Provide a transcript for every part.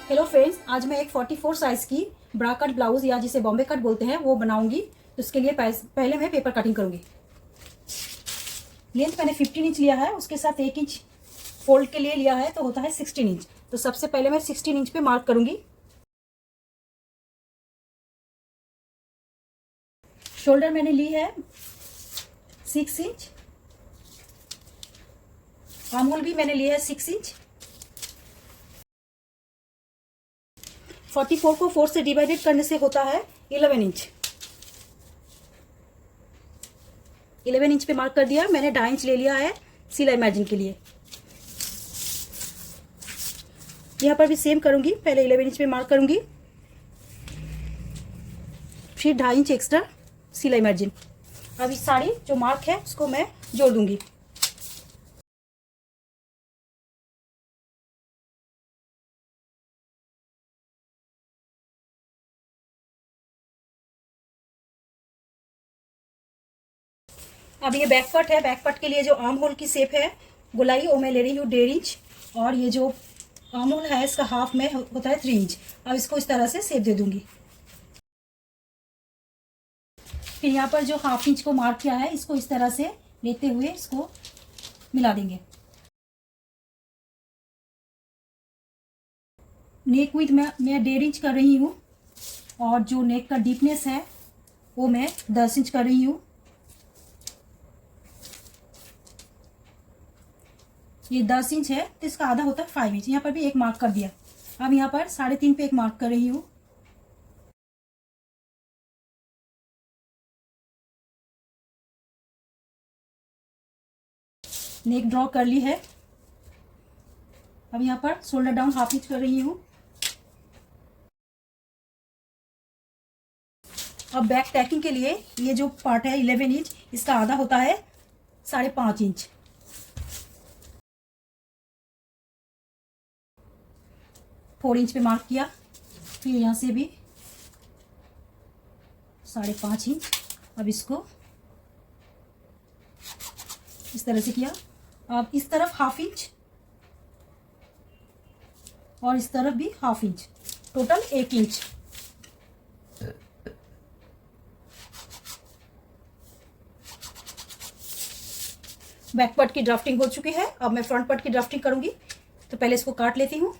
Hello friends, आज मैं एक 44 साइज की ब्रा कट ब्लाउज या जिसे बॉम्बे कट बोलते हैं वो बनाऊंगी। तो इसके लिए पहले मैं पेपर कटिंग करूंगी। लेंथ मैंने 15 इंच लिया है, उसके साथ 1 इंच फोल्ड के लिए लिया है तो होता है 16 इंच। तो सबसे पहले मैं 16 इंच पे मार्क करूंगी। शोल्डर मैंने ली है 6 इंच, आर्म होल भी मैंने लिया है 6 इंच। 44 को 4 से डिवाइडेड करने से होता है 11 इंच। 11 इंच पे मार्क कर दिया। मैंने 2.5 इंच ले लिया है सिलाई मार्जिन के लिए। यहाँ पर भी सेम करूंगी, पहले 11 इंच पे मार्क करूंगी, फिर 2.5 इंच एक्स्ट्रा सिलाई मार्जिन। अब इस साड़ी जो मार्क है उसको मैं जोड़ दूंगी। अब ये बैक पार्ट है। बैक पार्ट के लिए जो आर्म होल की शेप है गोलाई, वो मैं ले रही हूँ 1.5 इंच, और ये जो आर्म होल है इसका हाफ में होता है 3 इंच। अब इसको इस तरह से शेप दे दूंगी। फिर यहाँ पर जो हाफ इंच को मार्क किया है इसको इस तरह से लेते हुए इसको मिला देंगे। नेक विड्थ मैं 1.5 इंच कर रही हूँ, और जो नेक का डीपनेस है वो मैं 10 इंच कर रही हूँ। ये 10 इंच है तो इसका आधा होता है 5 इंच। यहाँ पर भी एक मार्क कर दिया। अब यहाँ पर 3.5 पे एक मार्क कर रही हूँ। नेक ड्रॉ कर ली है। अब यहाँ पर शोल्डर डाउन हाफ इंच कर रही हूँ। अब बैक टैकिंग के लिए ये जो पार्ट है 11 इंच, इसका आधा होता है 5.5 इंच। फोर इंच पे मार्क किया, फिर यहाँ से भी 5.5 इंच। अब इसको इस तरह से किया। अब इस तरफ हाफ इंच और इस तरफ भी half inch, total 1 inch. Back part की ड्राफ्टिंग हो चुकी है। अब मैं फ्रंट पार्ट की ड्राफ्टिंग करूंगी। तो पहले इसको काट लेती हूँ।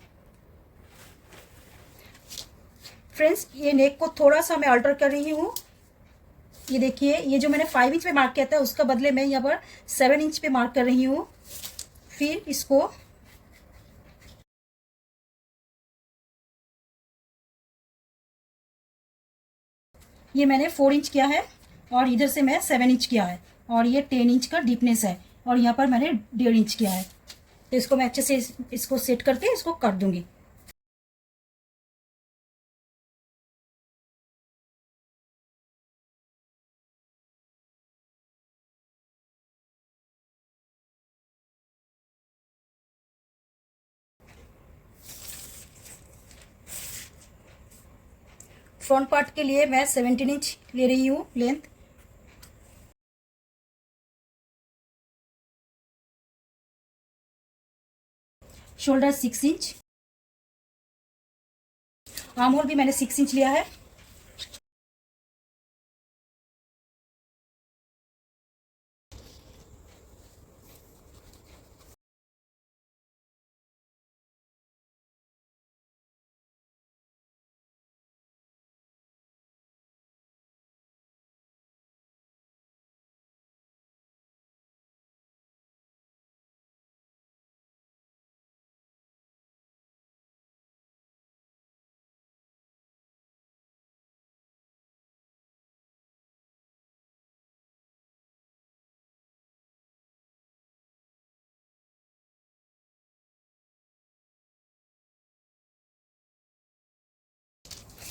फ्रेंड्स, ये नेक को थोड़ा सा मैं अल्टर कर रही हूँ। ये देखिए, ये जो मैंने 5 इंच पे मार्क किया था उसका बदले मैं यहाँ पर 7 इंच पे मार्क कर रही हूँ। फिर इसको ये मैंने 4 इंच किया है, और इधर से मैं 7 इंच किया है, और ये 10 इंच का डीपनेस है, और यहाँ पर मैंने 1.5 इंच किया है। तो इसको मैं अच्छे से इसको सेट करके इसको काट दूंगी। फ्रंट पार्ट के लिए मैं 17 इंच ले रही हूँ length. Shoulder 6 inch, arm hole भी मैंने 6 इंच लिया है।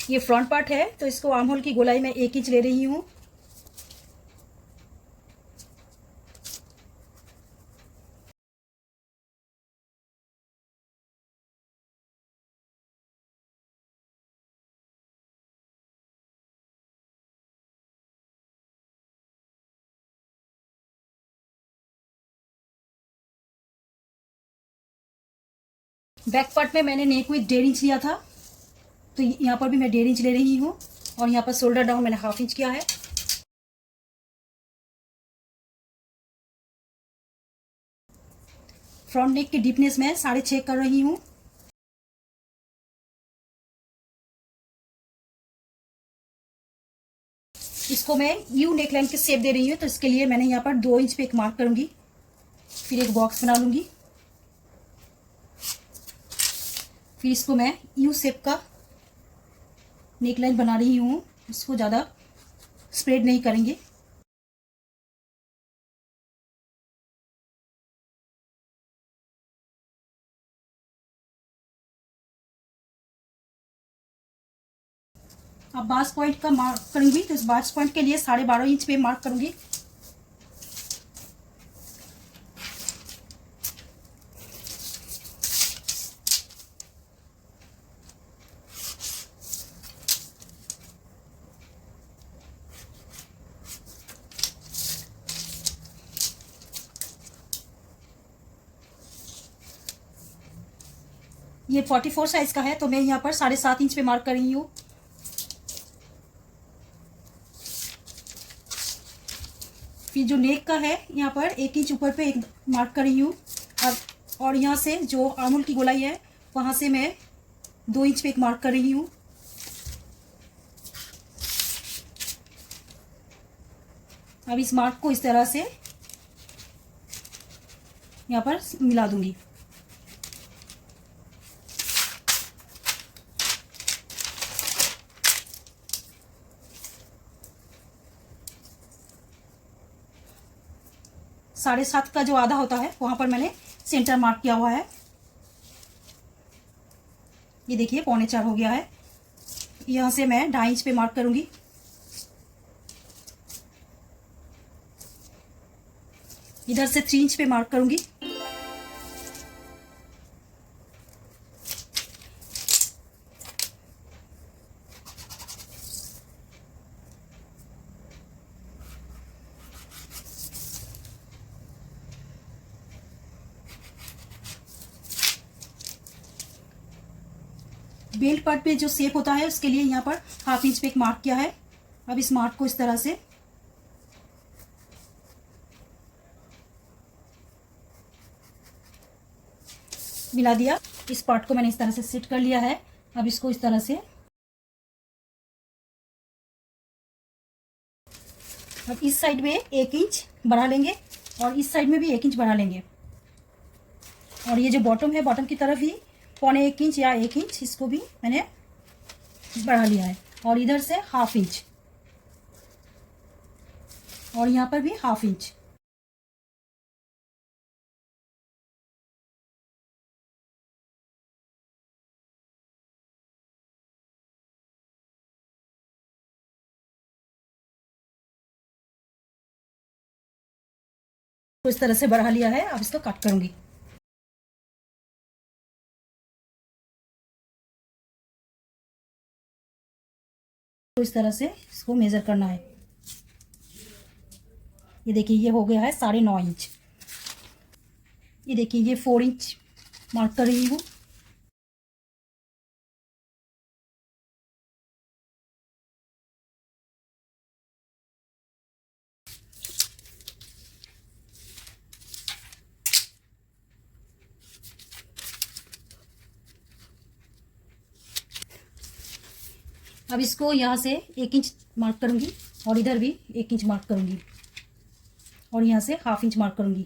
ये फ्रंट पार्ट है तो इसको आर्म होल की गोलाई में 1 इंच ले रही हूँ। बैक पार्ट में मैंने नेक विथ 1.5 इंच लिया था। तो यहाँ पर भी मैं 1.5 इंच ले रही हूँ और यहाँ पर शोल्डर डाउन मैंने 1/2 इंच किया है। फ्रंट नेक की डीपनेस मैं 6.5 कर रही हूँ। इसको मैं यू नेकलाइन की शेप दे रही हूँ, तो इसके लिए मैंने यहाँ पर 2 इंच पे एक मार्क करूंगी, फिर एक बॉक्स बना लूंगी, फिर इसको मैं यू शेप का नेकलाइन बना रही हूँ। इसको ज़्यादा स्प्रेड नहीं करेंगे। अब बास पॉइंट का मार्क करूंगी, तो इस बास पॉइंट के लिए 12.5 इंच पे मार्क करूंगी। ये 44 साइज का है, तो मैं यहाँ पर 7.5 इंच पे मार्क कर रही हूँ। फिर जो नेक का है यहाँ पर 1 इंच ऊपर पे एक मार्क कर रही हूँ। अब और यहाँ से जो आर्महोल की गोलाई है वहां से मैं 2 इंच पे एक मार्क कर रही हूँ। अब इस मार्क को इस तरह से यहाँ पर मिला दूंगी। साढ़े 7 का जो आधा होता है वहां पर मैंने सेंटर मार्क किया हुआ है। ये देखिए 3.25 हो गया है। यहां से मैं 2.5 इंच पे मार्क करूंगी। इधर से 3 इंच पे मार्क करूंगी। बेल्ट पार्ट पे जो शेप होता है उसके लिए यहाँ पर 1/2 इंच पे एक मार्क किया है। अब इस मार्क को इस तरह से मिला दिया। इस पार्ट को मैंने इस तरह से सेट कर लिया है। अब इसको इस तरह से, अब इस साइड में 1 इंच बढ़ा लेंगे और इस साइड में भी 1 इंच बढ़ा लेंगे। और ये जो बॉटम है, बॉटम की तरफ ही 1.25 इंच या 1 इंच इसको भी मैंने बढ़ा लिया है। और इधर से 1/2 इंच और यहाँ पर भी 1/2 इंच। तो इस तरह से बढ़ा लिया है। अब इसको कट करूंगी। तो इस तरह से इसको मेजर करना है। ये देखिए ये हो गया है 9.5 इंच। ये देखिए ये 4 इंच मार्क कर रही हूँ। अब इसको यहाँ से 1 इंच मार्क करूंगी और इधर भी 1 इंच मार्क करूंगी और यहाँ से 1/2 इंच मार्क करूंगी।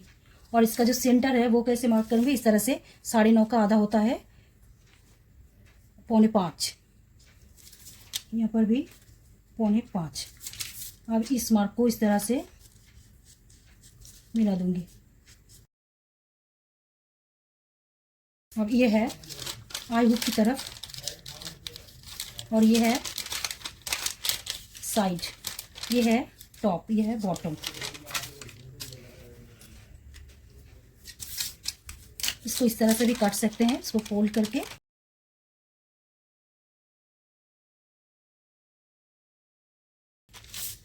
और इसका जो सेंटर है वो कैसे मार्क करूंगी, इस तरह से 9.5 का आधा होता है 4.25, यहाँ पर भी 4.25। अब इस मार्क को इस तरह से मिला दूंगी। अब ये है आई हुक की तरफ और ये है साइड, ये है टॉप, ये है बॉटम। इसको इस तरह से भी काट सकते हैं, इसको फोल्ड करके।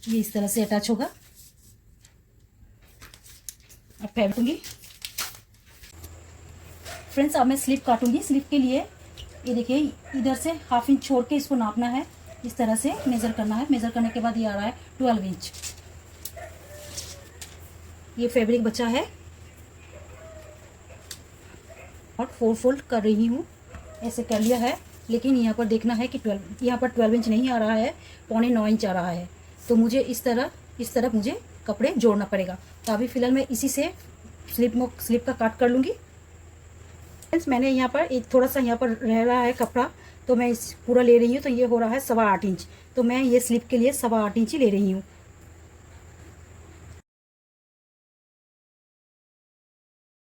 ये इस तरह से अटैच होगा। अब फेंकूंगी। फ्रेंड्स अब मैं स्लिप काटूंगी। स्लिप के लिए ये देखिए इधर से 1/2 इंच छोड़ के इसको नापना है, इस तरह से मेज़र करना है। मेज़र करने के बाद ये आ रहा है 12 इंच। ये फैब्रिक बचा है और 4 फोल्ड कर रही हूँ, ऐसे कर लिया है। लेकिन यहाँ पर देखना है कि 12, यहाँ पर 12 इंच नहीं आ रहा है, 0.25 इंच आ रहा है। तो मुझे इस तरफ मुझे कपड़े जोड़ना पड़ेगा। तो अभी फ़िलहाल मैं इसी से स्लिप का काट कर लूँगी। फ्रेंड्स मैंने यहाँ पर एक थोड़ा सा यहाँ पर रह रहा है कपड़ा, तो मैं इस पूरा ले रही हूँ। तो ये हो रहा है 8.25 इंच। तो मैं ये स्लिप के लिए 8.25 इंच ही ले रही हूँ।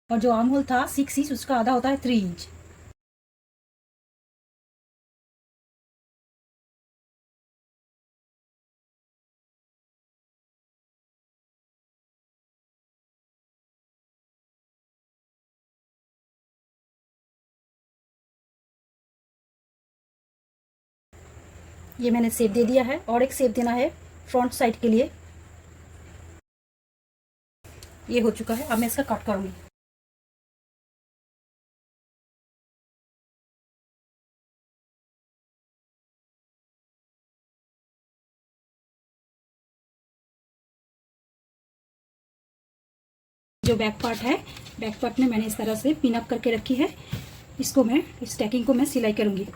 और जो आर्म होल था 6 इंच, उसका आधा होता है 3 इंच। ये मैंने शेप दे दिया है और एक शेप देना है फ्रंट साइड के लिए। ये हो चुका है, अब मैं इसका कट करूँगी। जो बैक पार्ट है, बैक पार्ट में मैंने इस तरह से पिन अप करके रखी है। इसको मैं इस टैकिंग को मैं सिलाई करूँगी।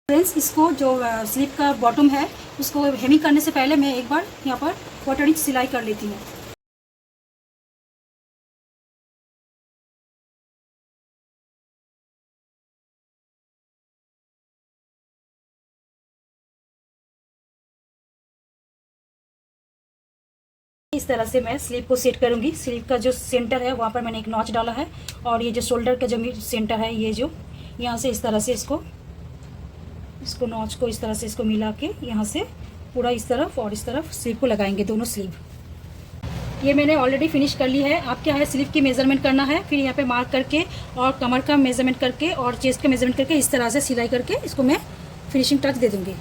फ्रेंड्स इसको जो स्लीव का बॉटम है, उसको हेमिंग करने से पहले मैं एक बार यहाँ पर 1/4 इंच सिलाई कर लेती हूँ। इस तरह से मैं स्लीव को सेट करूँगी। स्लीव का जो सेंटर है वहाँ पर मैंने एक नॉच डाला है, और ये जो शोल्डर का जो सेंटर है, ये जो यहाँ से इस तरह से इसको नॉच को इस तरह से इसको मिला के यहाँ से पूरा इस तरफ और इस तरफ स्लीव को लगाएंगे, दोनों स्लीव। ये मैंने ऑलरेडी फिनिश कर ली है। अब क्या है, स्लीव की मेजरमेंट करना है, फिर यहाँ पे मार्क करके और कमर का मेजरमेंट करके और चेस्ट का मेजरमेंट करके इस तरह से सिलाई करके इसको मैं फिनिशिंग टच दे दूँगी।